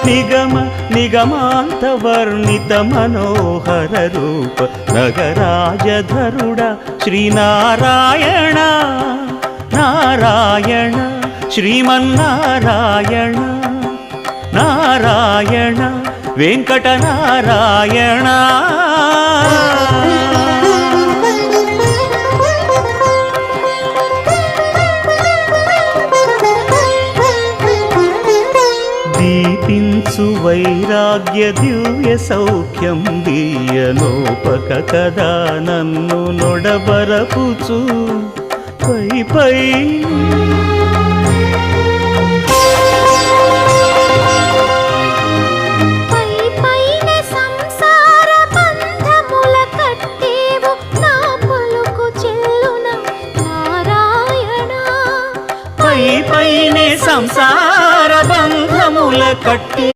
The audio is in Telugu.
నిగమ నిగమాంత వర్ణిత మనోహర రూప నగరాజధరుడ శ్రీనారాయణ నారాయణ శ్రీమన్నారాయణ నారాయణ వెంకటనారాయణ దీపించు వైరాగ్య దివ్య సౌఖ్యం దీయనోపక కదా నన్ను నొడబరపుచు పై పై పైనే సంసార బంధముల కట్టి